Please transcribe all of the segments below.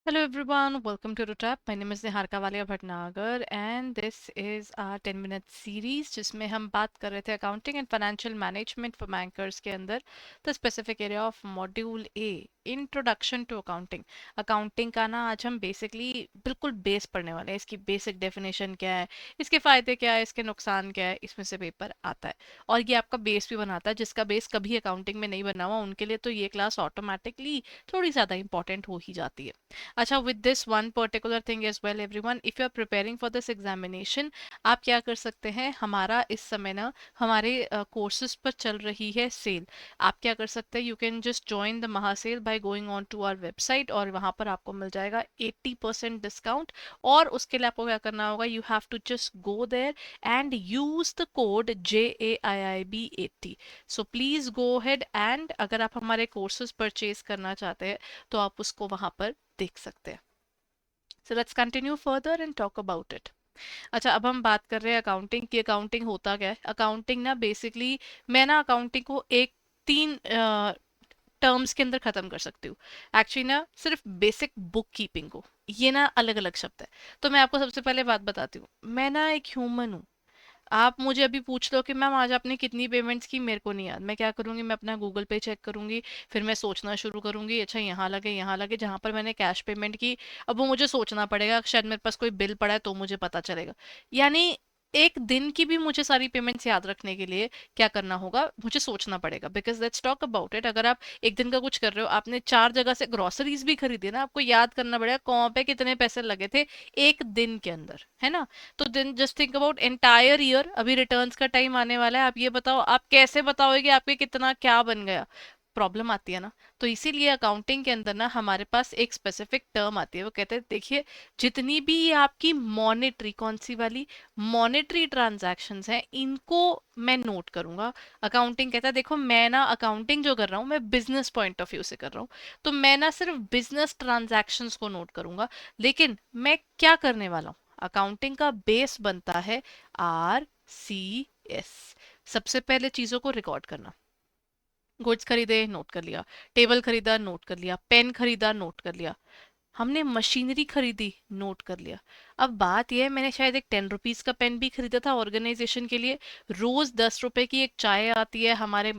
Hello everyone, welcome to Rutap. My name is Niharika Walia Bhatnagar and this is our 10-minute series जिसमें हम बात कर रहे थे accounting and financial management for bankers के अंदर the specific area of module A introduction to accounting. Accounting का ना आज हम बेसिकली बिल्कुल बेस पढ़ने वाले हैं। इसकी बेसिक डेफिनेशन क्या है, इसके फायदे क्या है, इसके नुकसान क्या है, इसमें से पेपर आता है और ये आपका बेस भी बनाता है। जिसका बेस कभी अकाउंटिंग में नहीं बना हुआ उनके लिए तो ये क्लास ऑटोमेटिकली थोड़ी ज़्यादा इंपॉर्टेंट हो ही जाती है। अच्छा, with this one particular thing as well everyone, if you are preparing for this examination, आप क्या कर सकते हैं, हमारा इस समय ना हमारे कोर्सेज पर चल रही है सेल। आप क्या कर सकते हैं, you can just join the महासेल by going on to our website और वहां पर आपको मिल जाएगा 80% डिस्काउंट। और उसके लिए आपको क्या करना होगा, you have to just go there and use the code JAIIB80। So please go head and अगर आप हमारे कोर्सेज परचेज करना चाहते हैं तो आप उसको वहां पर देख सकते हैं। So let's continue further and talk about it. अच्छा, अब हम बात कर रहे हैं अकाउंटिंग की। अकाउंटिंग होता क्या है? अकाउंटिंग ना बेसिकली मैं ना अकाउंटिंग को एक तीन टर्म्स के अंदर खत्म कर सकती हूँ। एक्चुअली ना सिर्फ बेसिक बुक कीपिंग को, ये ना अलग अलग शब्द है। तो मैं आपको सबसे पहले बात बताती हूँ, मैं ना एक ह्यूमन हूँ। आप मुझे अभी पूछ लो कि मैम आज आपने कितनी पेमेंट्स की, मेरे को नहीं याद। मैं क्या करूंगी, मैं अपना गूगल पे चेक करूंगी, फिर मैं सोचना शुरू करूंगी, अच्छा यहाँ लगे जहां पर मैंने कैश पेमेंट की। अब वो मुझे सोचना पड़ेगा, शायद मेरे पास कोई बिल पड़ा है तो मुझे पता चलेगा। यानी एक दिन की भी मुझे सारी पेमेंट्स याद रखने के लिए क्या करना होगा, मुझे सोचना पड़ेगा। Because let's talk about it, अगर आप एक दिन का कुछ कर रहे हो, आपने 4 जगह से ग्रोसरीज भी खरीदी ना, आपको याद करना पड़ेगा कौन पे कितने पैसे लगे थे एक दिन के अंदर, है ना। तो then just think about entire year. अभी रिटर्न्स का टाइम आने वाला है, आप ये बताओ आप कैसे बताओगे कि आपके कितना क्या बन गया? प्रॉब्लम आती है ना। तो इसीलिए अकाउंटिंग के अंदर ना हमारे पास एक स्पेसिफिक टर्म आती है, वो कहते हैं देखिए, जितनी भी ये आपकी मॉनेटरी, कौन सी वाली, मॉनेटरी ट्रांजैक्शंस हैं, इनको मैं नोट करूंगा। अकाउंटिंग कहता है देखो, मैं ना अकाउंटिंग जो कर रहा हूँ मैं बिजनेस पॉइंट ऑफ व्यू से कर रहा हूँ, तो मैं ना सिर्फ बिजनेस ट्रांजैक्शंस को नोट करूंगा। लेकिन मैं क्या करने वाला हूँ, अकाउंटिंग का बेस बनता है RCS। सबसे पहले चीजों को रिकॉर्ड करना। गुड्स खरीदे, नोट कर लिया। टेबल खरीदा, नोट कर लिया। पेन खरीदा, नोट कर लिया। हमने मशीनरी खरीदी, नोट कर लिया। अब बात यह है, मैंने शायद एक 10 रुपीज का पेन भी खरीदा था ऑर्गेनाइजेशन के लिए। रोज 10 रुपए की एक चाय आती है हमारे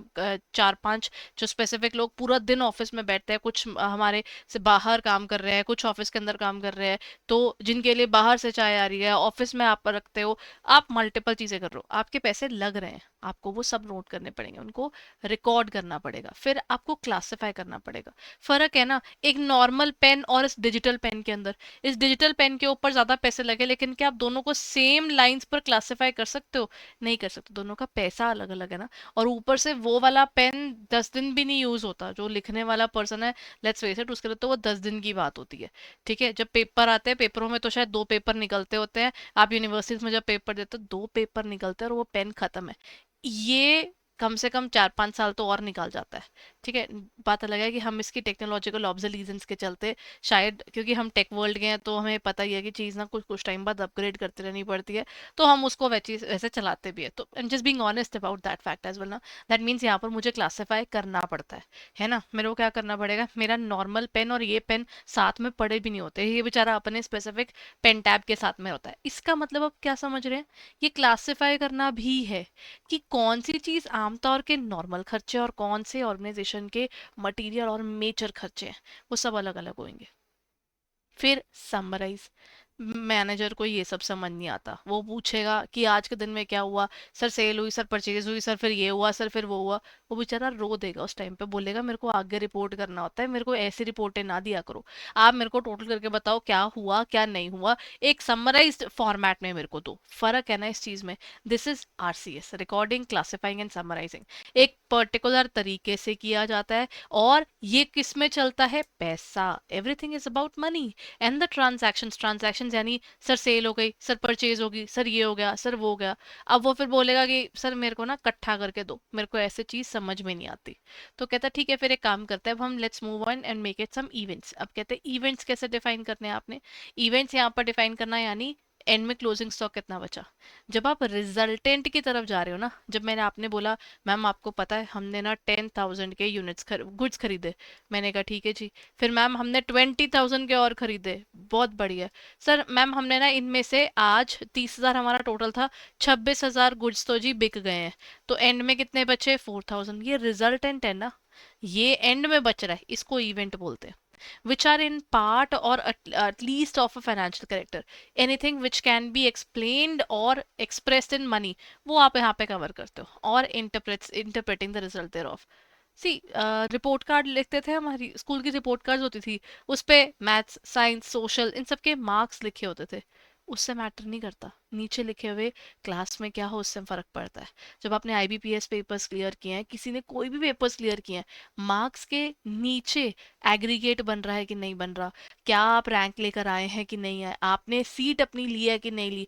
4-5 जो स्पेसिफिक लोग पूरा दिन ऑफिस में बैठते हैं, कुछ हमारे से बाहर काम कर रहे हैं, कुछ ऑफिस के अंदर काम कर रहे हैं, तो जिनके लिए बाहर से चाय आ रही है, ऑफिस में आप रखते हो, आप मल्टीपल चीजें कर रहे हो, आपके पैसे लग रहे हैं, आपको वो सब नोट करने पड़ेंगे, उनको रिकॉर्ड करना पड़ेगा, फिर आपको क्लासिफाई करना पड़ेगा। फर्क है ना एक नॉर्मल पेन और इस डिजिटल पेन के अंदर। इस डिजिटल पेन के ऊपर ज्यादा पैसे लगे, लेकिन क्या आप दोनों को सेम लाइंस पर क्लासिफाई कर सकते हो? नहीं कर सकते, दोनों का पैसा अलग अलग है ना। और ऊपर से वो वाला पेन 10 दिन भी नहीं यूज होता, जो लिखने वाला पर्सन है, लेट्स फेस इट, उसके लिए तो वो 10 दिन की बात होती है। ठीक है, जब पेपर आते हैं, पेपरों में तो शायद 2 पेपर निकलते होते हैं। आप यूनिवर्सिटीज में जब पेपर देते हो 2 पेपर निकलते हैं और वो पेन खत्म है। ये कम से कम 4-5 साल तो और निकाल जाता है। ठीक है, बात अलग है कि हम इसकी टेक्नोलॉजिकल ऑब्सोलीजेंस के चलते, शायद क्योंकि हम टेक वर्ल्ड के हैं तो हमें पता ही है कि चीज़ ना कुछ कुछ टाइम बाद अपग्रेड करती रहनी पड़ती है, तो हम उसको वैसे वैसे चलाते भी है। तो I am just being honest about that fact as well ना। दैट मीन्स यहाँ पर मुझे क्लासीफाई करना पड़ता है ना। मेरे को क्या करना पड़ेगा, मेरा नॉर्मल पेन और ये पेन साथ में पड़े भी नहीं होते, ये बेचारा अपने स्पेसिफिक पेन टैब के साथ में होता है। इसका मतलब आप क्या समझ रहे हैं, ये क्लासीफाई करना भी है कि कौन सी चीज आमतौर के नॉर्मल खर्चे और कौन से ऑर्गेनाइजेशन के मटेरियल और मेजर खर्चे हैं, वो सब अलग अलग होंगे। फिर समराइज। मैनेजर को ये सब समझ नहीं आता, वो पूछेगा कि आज के दिन में क्या हुआ, सर सेल हुई, सर परचेज हुई, सर फिर ये हुआ, सर फिर वो हुआ। वो बेचारा रो देगा उस टाइम पे, बोलेगा मेरे को आगे रिपोर्ट करना होता है, मेरे को ऐसी रिपोर्टें ना दिया करो, आप मेरे को टोटल करके बताओ क्या हुआ क्या नहीं हुआ, एक समराइज्ड फॉर्मेट में मेरे को दो। फर्क है ना इस चीज में। This is RCS, recording, classifying and summarising. एक पर्टिकुलर तरीके से किया जाता है और ये किस में चलता है, पैसा। Everything is about money and the transactions. Transactions यानी सर सेल हो गई, सर परचेज होगी, सर ये हो गया, सर वो हो गया। अब वो फिर बोलेगा कि सर मेरे को ना इकट्ठा करके दो, मेरे को ऐसे चीज समझ में नहीं आती। तो कहता है ठीक है, फिर एक काम करते हैं, अब हम let's move on and make it some events. अब कहते हैं इवेंट्स कैसे डिफाइन करने हैं आपने। इवेंट्स यहाँ पर डिफाइन करना यानी एंड में क्लोजिंग स्टॉक कितना बचा। जब आप रिजल्टेंट की तरफ जा रहे हो ना, जब मैंने आपने बोला मैम आपको पता है हमने ना 10,000 के यूनिट्स गुड्स खरीदे, मैंने कहा ठीक है जी। फिर मैम हमने 20,000 के और खरीदे, बहुत बढ़िया। सर मैम हमने ना इनमें से आज 30,000 हमारा टोटल था, 26,000 गुड्स तो जी बिक गए हैं, तो एंड में कितने बचे 4,000। ये रिजल्टेंट है ना, ये एंड में बच रहा है, इसको इवेंट बोलते हैं। which are in part or at least of a financial character, anything which can be explained or expressed in money, वो आप यहाँ पे कवर करते हो, और interpreting the result thereof। सी रिपोर्ट कार्ड लिखते थे, हमारी स्कूल की रिपोर्ट कार्ड होती थी, उस पे मैथ्स साइंस सोशल इन सब के मार्क्स लिखे होते थे, उससे मैटर नहीं करता नीचे लिखे हुए क्लास में क्या हो, उससे फर्क पड़ता है। जब आपने आईबीपीएस पेपर्स क्लियर किए हैं, किसी ने कोई भी पेपर्स क्लियर किए हैं, मार्क्स के नीचे एग्रीगेट बन रहा है कि नहीं बन रहा, क्या आप रैंक लेकर आए हैं कि नहीं आए, आपने सीट अपनी ली है कि नहीं ली,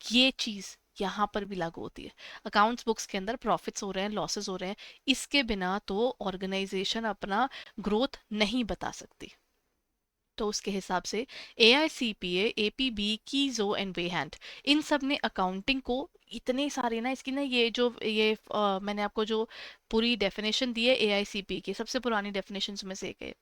ये चीज यहाँ पर भी लागू होती है। अकाउंट्स बुक्स के अंदर प्रॉफिट्स हो रहे हैं लॉसेस हो रहे हैं, इसके बिना तो ऑर्गेनाइजेशन अपना ग्रोथ नहीं बता सकती। तो उसके हिसाब से A I C P A P B कीजो एंड वेहैंट, इन सब ने अकाउंटिंग को इतने सारे ना, इसकी ना ये जो ये मैंने आपको जो पूरी डेफिनेशन दी है ए आई सी पी की, सबसे पुरानी डेफिनेशन में से एक है।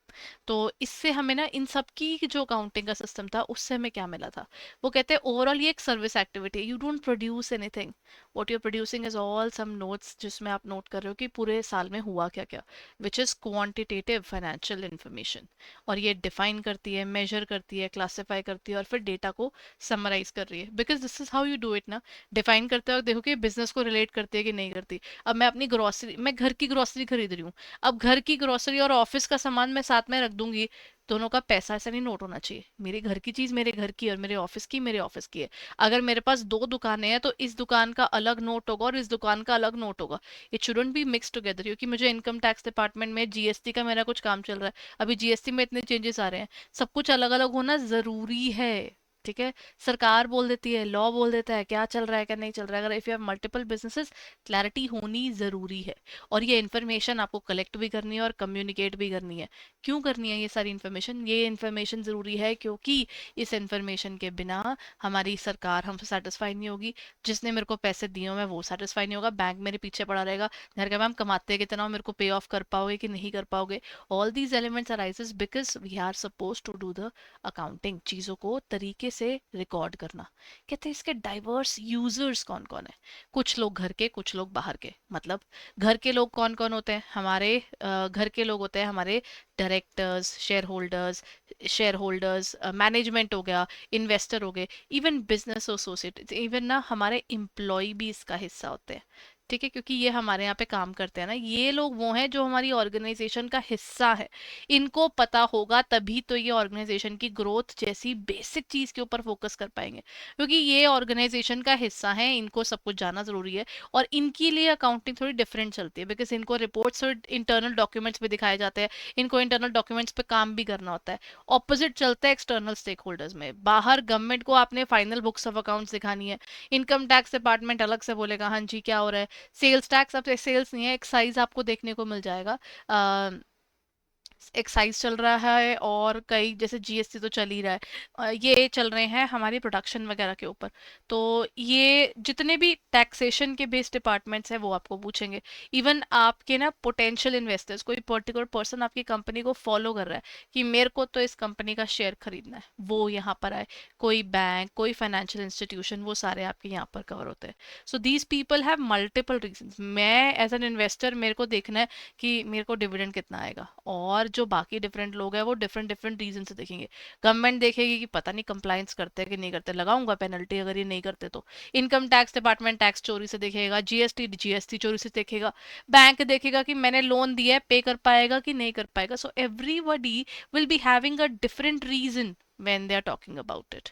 तो इससे हमें ना इन सब की जो अकाउंटिंग का सिस्टम था उससे हमें क्या मिला था, वो कहते हैं ओवरऑल ये एक service activity, you don't produce anything, what you are producing is all some notes, जिसमें आप नोट कर रहे हो कि पूरे साल में हुआ क्या क्या, which is quantitative financial information. और ये डिफाइन करती है, मेजर करती है, क्लासिफाई करती है, और फिर डेटा को समराइज कर रही है, because this is how you do it ना। डिफाइन करते वक्त देखो कि बिजनेस को रिलेट करती है कि नहीं करती। अब मैं अपनी ग्रोसरी, मैं घर की ग्रोसरी खरीद रही हूँ, अब घर की ग्रोसरी और ऑफिस का सामान मैं साथ में रख दूंगी, दोनों का पैसा ऐसा नहीं नोट होना चाहिए, मेरे घर की चीज मेरे घर की और मेरे ऑफिस की मेरे ऑफिस की है। अगर मेरे पास दो दुकानें हैं तो इस दुकान का अलग नोट होगा और इस दुकान का अलग नोट होगा, it shouldn't be mix together, क्योंकि मुझे इनकम टैक्स डिपार्टमेंट में जीएसटी का मेरा कुछ काम चल रहा है, अभी जीएसटी में इतने चेंजेस आ रहे हैं, सब कुछ अलग अलग होना जरूरी है। ठीक है, सरकार बोल देती है, लॉ बोल देता है क्या चल रहा है क्या नहीं चल रहा है, अगर if you have multiple businesses clarity होनी जरूरी है। और ये इन्फॉर्मेशन आपको कलेक्ट भी करनी है और कम्युनिकेट भी करनी है। क्यों करनी है ये सारी इन्फॉर्मेशन, ये इन्फॉर्मेशन ज़रूरी है क्योंकि इस इन्फॉर्मेशन के बिना हमारी सरकार हमसे सेटिस्फाई नहीं होगी, जिसने मेरे को पैसे दिए हुए हैं वो सेटिस्फाई नहीं होगा, बैंक मेरे पीछे पड़ा रहेगा, घर का मैम कमाते कितना हो, मेरे को पे ऑफ कर पाओगे कि नहीं कर पाओगे। All these elements arises because we are suppose to do the accounting, चीज़ों को तरीके से रिकॉर्ड करना। कहते हैं इसके डाइवर्स यूजर्स कौन कौन है, कुछ लोग घर के कुछ लोग बाहर के, मतलब घर के लोग कौन कौन होते हैं हमारे, घर के लोग होते हैं हमारे डायरेक्टर्स, शेयर होल्डर्स, मैनेजमेंट हो गया, इन्वेस्टर हो गए, इवन बिजनेस एसोसिएट, इवन ना हमारे एम्प्लॉय भी इसका हिस्सा होते हैं। ठीक है, क्योंकि ये हमारे यहाँ पे काम करते हैं ना, ये लोग वो हैं जो हमारी ऑर्गेनाइजेशन का हिस्सा है, इनको पता होगा तभी तो ये ऑर्गेनाइजेशन की ग्रोथ जैसी बेसिक चीज के ऊपर फोकस कर पाएंगे, क्योंकि ये ऑर्गेनाइजेशन का हिस्सा है, इनको सब कुछ जानना जरूरी है। और इनके लिए अकाउंटिंग थोड़ी डिफरेंट चलती है, बिकॉज इनको रिपोर्ट्स और इंटरनल डॉक्यूमेंट्स भी दिखाए जाते हैं, इनको इंटरनल डॉक्यूमेंट्स पे काम भी करना होता है। ऑपोजिट चलता है एक्सटर्नल स्टेक होल्डर्स में, बाहर गवर्नमेंट को आपने फाइनल बुक्स ऑफ अकाउंट्स दिखानी है, इनकम टैक्स डिपार्टमेंट अलग से बोलेगा हाँ जी क्या हो रहा है, सेल्स टैक्स, अब सेल्स नहीं है एक्साइज आपको देखने को मिल जाएगा, एक्साइज चल रहा है, और कई जैसे जीएसटी तो चल ही रहा है, ये चल रहे हैं हमारी प्रोडक्शन वगैरह के ऊपर। तो ये जितने भी टैक्सेशन के बेस्ड डिपार्टमेंट्स हैं वो आपको पूछेंगे। इवन आपके ना पोटेंशियल इन्वेस्टर्स, कोई पर्टिकुलर पर्सन आपकी कंपनी को फॉलो कर रहा है कि मेरे को तो इस कंपनी का शेयर खरीदना है, वो यहाँ पर आए, कोई बैंक कोई फाइनेंशियल इंस्टीट्यूशन, वो सारे आपके यहाँ पर कवर होते हैं। So these people have multiple reason, मैं एज एन इन्वेस्टर मेरे को देखना है कि मेरे को डिविडेंड कितना आएगा, और जो बाकी डिफरेंट लोग हैं वो डिफरेंट डिफरेंट रीजन से देखेंगे। गवर्नमेंट देखेगी कि पता नहीं कंप्लाइंस करते हैं कि नहीं करते, लगाऊंगा पेनल्टी अगर ये नहीं करते तो। इनकम टैक्स डिपार्टमेंट टैक्स चोरी से देखेगा, जीएसटी जीएसटी चोरी से देखेगा, बैंक देखेगा कि मैंने लोन दिया है पे कर पाएगा कि नहीं कर पाएगा। So everybody will be having a different reason when they are talking about it.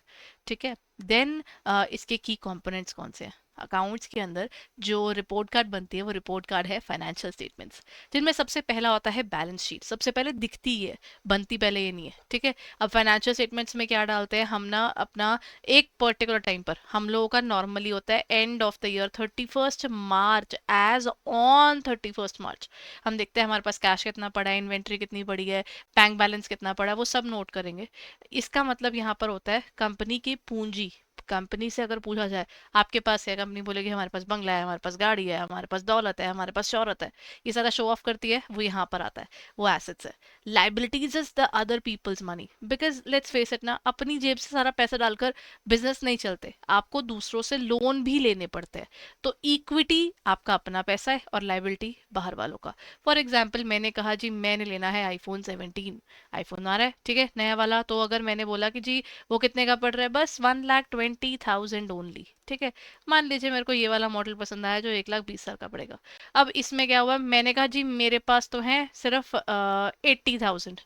ठीक है, देन इसके की कंपोनेंट्स कौन से हैं अकाउंट्स के अंदर, जो रिपोर्ट कार्ड बनती है वो रिपोर्ट कार्ड है फाइनेंशियल स्टेटमेंट्स, जिनमें सबसे पहला होता है बैलेंस शीट, सबसे पहले दिखती है, बनती पहले ये नहीं है। ठीक है, अब फाइनेंशियल स्टेटमेंट्स में क्या डालते हैं हम ना, अपना एक पर्टिकुलर टाइम पर, हम लोगों का नॉर्मली होता है end of the year 31 March, as on 31 March हम देखते हैं हमारे पास कैश कितना पड़ा है, इन्वेंट्री कितनी पड़ी है, बैंक बैलेंस कितना पड़ा है, वो सब नोट करेंगे। इसका मतलब यहाँ पर होता है कंपनी की पूंजी, कंपनी से अगर पूछा जाए आपके पास है, कंपनी बोलेगी हमारे पास बंगला है, हमारे पास गाड़ी है, हमारे पास दौलत है, हमारे पास शोहरत है, ये सारा शो ऑफ करती है, वो यहाँ पर आता है, वो एसेट्स है। Liabilities is the other peoples money, because let's face it ना, अपनी जेब से सारा पैसा डालकर बिजनेस नहीं चलते, आपको दूसरों से लोन भी लेने पड़ते हैं। तो इक्विटी आपका अपना पैसा है और लाइबिलिटी बाहर वालों का। फॉर एग्जाम्पल मैंने कहा जी मैंने लेना है आईफोन 17, आईफोन आ रहा है ठीक है नया वाला, तो अगर मैंने बोला कि जी वो कितने का पड़ रहा है, बस 1,20,000 ओनली, ठीक है। मान लीजिए मेरे को ये वाला मॉडल पसंद आया जो 1,20,000 का पड़ेगा। अब इसमें क्या हुआ, मैंने कहा जी मेरे पास तो है सिर्फ 80,000,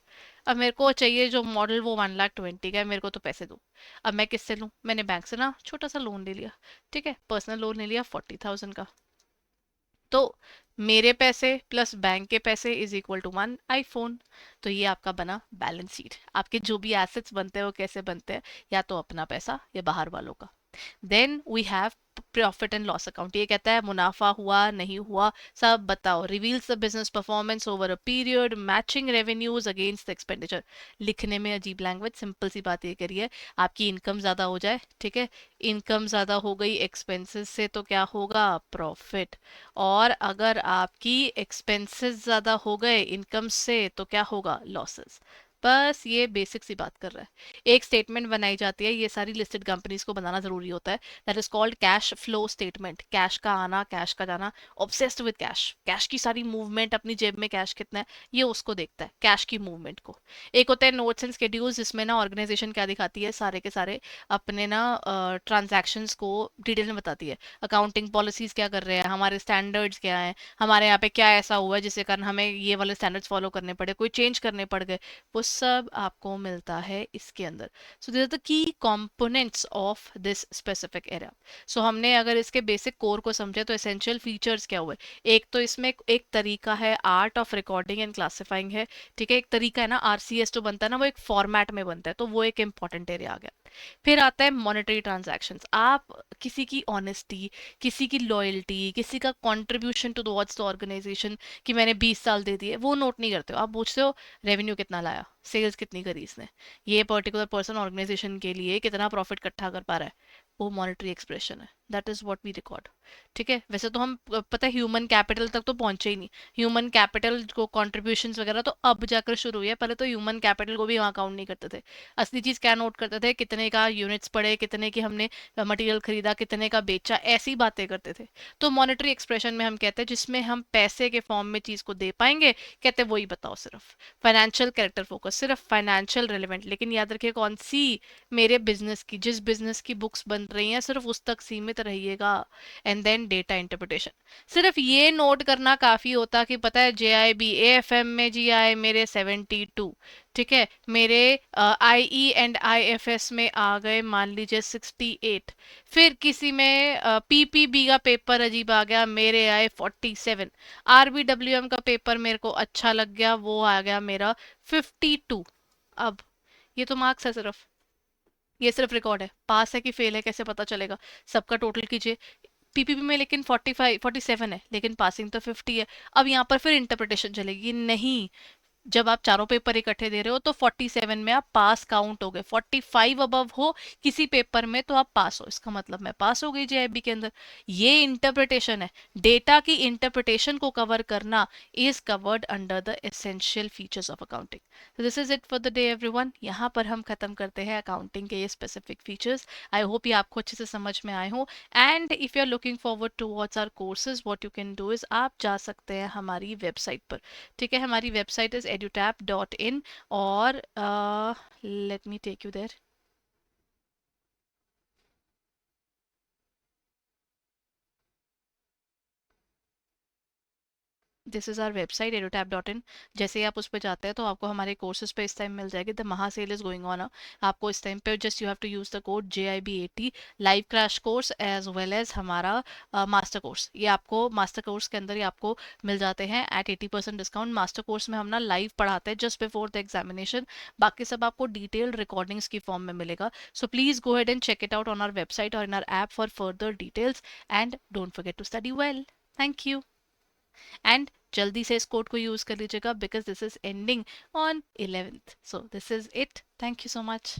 अब मेरे को चाहिए जो मॉडल वो 1,20,000 का है, मेरे को तो पैसे दो। अब मैं किससे लूँ, मैंने बैंक से ना छोटा सा लोन ले लिया, ठीक है, पर्सनल लोन ले लिया 40,000 का। तो मेरे पैसे प्लस बैंक के पैसे इज इक्वल टू 1 आईफोन। तो ये आपका बना बैलेंस शीट। आपके जो भी एसेट्स बनते हैं वो कैसे बनते हैं, या तो अपना पैसा या बाहर वालों का। Then we have profit and loss account, ये कहता है मुनाफा हुआ नहीं हुआ सब बताओ, reveals the business performance over a period, matching revenues against the expenditure. लिखने में अजीब लैंग्वेज, सिंपल सी बात ये करिए, आपकी इनकम ज्यादा हो जाए, ठीक है, इनकम ज्यादा हो गई एक्सपेंसेस से तो क्या होगा, प्रॉफिट। और अगर आपकी एक्सपेंसेस ज्यादा हो गए इनकम से तो क्या होगा, लॉसेस। बस ये बेसिक सी बात कर रहा है। एक स्टेटमेंट बनाई जाती है, ये सारी लिस्टेड कंपनीज को बनाना जरूरी होता है, that is called cash flow statement. Cash का आना, कैश का जाना, ऑब्सेस्ड विद कैश, कैश की सारी मूवमेंट, अपनी जेब में कैश कितना है ये उसको देखता है, कैश की मूवमेंट को। एक होता है नोट्स एंड स्केड्यूल्स, जिसमें ना ऑर्गेनाइजेशन क्या दिखाती है, सारे के सारे अपने ना ट्रांजैक्शंस को डिटेल में बताती है, अकाउंटिंग पॉलिसीज क्या कर रहे हैं, हमारे स्टैंडर्ड्स क्या हैं, हमारे यहाँ पे क्या ऐसा हुआ है जिसके कारण हमें ये वाले स्टैंडर्ड्स फॉलो करने पड़े, कोई चेंज करने पड़ गए, वो सब आपको मिलता है इसके अंदर। So this are the key components of this specific area. So हमने अगर इसके बेसिक कोर को समझे तो एसेंशियल फीचर्स क्या हुए, एक तो इसमें एक तरीका है art of recording and classifying है, ठीक है, एक तरीका है ना, आरसीएस जो बनता है ना वो एक फॉर्मेट में बनता है, तो वो एक इंपॉर्टेंट एरिया आ गया। फिर आता है मॉनेटरी ट्रांजैक्शंस, आप किसी की ऑनेस्टी, किसी की लॉयल्टी, किसी का contribution to towards the organisation, कि मैंने 20 साल दे दिए, वो नोट नहीं करते हो, आप पूछते हो रेवेन्यू कितना लाया, सेल्स कितनी करी इसने, ये पर्टिकुलर पर्सन ऑर्गेनाइजेशन के लिए कितना प्रॉफिट इकट्ठा कर पा रहा है, वो मॉनेटरी एक्सप्रेशन है, that is what we record. ठीक है, वैसे तो हम पता है ह्यूमन कैपिटल तक तो पहुंचे ही नहीं, ह्यूमन कैपिटल को कॉन्ट्रीब्यूशन वगैरह तो अब जाकर शुरू हुई है, पहले तो ह्यूमन कैपिटल को भी वहाँ काउंट नहीं करते थे। असली चीज क्या नोट करते थे, कितने का यूनिट्स पड़े, कितने की हमने मटेरियल खरीदा, कितने का बेचा, ऐसी बातें करते थे। तो मॉनेटरी एक्सप्रेशन में हम कहते हैं जिसमें हम पैसे के फॉर्म में चीज को दे पाएंगे, कहते हैं वही बताओ सिर्फ। फाइनेंशियल कैरेक्टर फोकस, सिर्फ फाइनेंशियल रिलेवेंट, लेकिन याद रखिए कौन सी, मेरे बिजनेस की, जिस बिजनेस की बुक्स बन रही हैं सिर्फ उस तक सीमित रहिएगा। एंड देन डेटा इंटरप्रिटेशन, सिर्फ ये नोट करना काफी होता कि पता है JIB AFM में GI मेरे 72, ठीक है, मेरे IE एंड IFS में आ गए मान लीजिए 68, फिर किसी में PPB का पेपर अजीब आ गया, मेरे आए 47, RBWM का पेपर मेरे को अच्छा लग गया, वो आ गया मेरा 52। अब ये तो मार्क्स है सिर्फ, ये सिर्फ रिकॉर्ड है, पास है कि फेल है कैसे पता चलेगा, सबका टोटल कीजिए। PPB में लेकिन 47 है, लेकिन पासिंग तो 50 है। अब यहाँ पर फिर इंटरप्रिटेशन चलेगी, नहीं, जब आप चारों पेपर इकट्ठे दे रहे हो तो 47 में आप पास काउंट हो गए, 45 अबव हो किसी पेपर में तो आप पास हो, इसका मतलब मैं पास हो गई JIB के अंदर। ये इंटरप्रिटेशन है, डेटा की इंटरप्रिटेशन को कवर करना is covered under the essential features of accounting. तो this is it for the day everyone, यहाँ पर हम खत्म करते हैं अकाउंटिंग के ये स्पेसिफिक फीचर्स। आई होप ये आपको अच्छे से समझ में आए हो। And if you are looking forward towards our courses, what you can do is आप जा सकते हैं हमारी वेबसाइट पर, ठीक है, हमारी वेबसाइट इज edutap.in, और let me take you there. This is our website edutap.in। जैसे ही आप उस पर जाते हैं तो आपको हमारे कोर्सेज पे इस टाइम मिल जाएगी, द महा सेल इज गोइंग ऑन। आपको इस टाइम पे just you have to use the code JIB80, live crash course as well as हमारा मास्टर कोर्स, ये आपको मास्टर कोर्स के अंदर ही आपको मिल जाते हैं एट 80% डिस्काउंट। मास्टर कोर्स में हम ना लाइव पढ़ाते हैं जस्ट बिफोर द एग्जामिनेशन, बाकी सब आपको डिटेल्ड रिकॉर्डिंग्स की फॉर्म में मिलेगा। So please go head and check it out on our website और in our app for further details, and don't forget to study well. Thank you. And जल्दी से इस कोड को यूज कर लीजिएगा because this is ending on 11th। So this is it, thank you so much.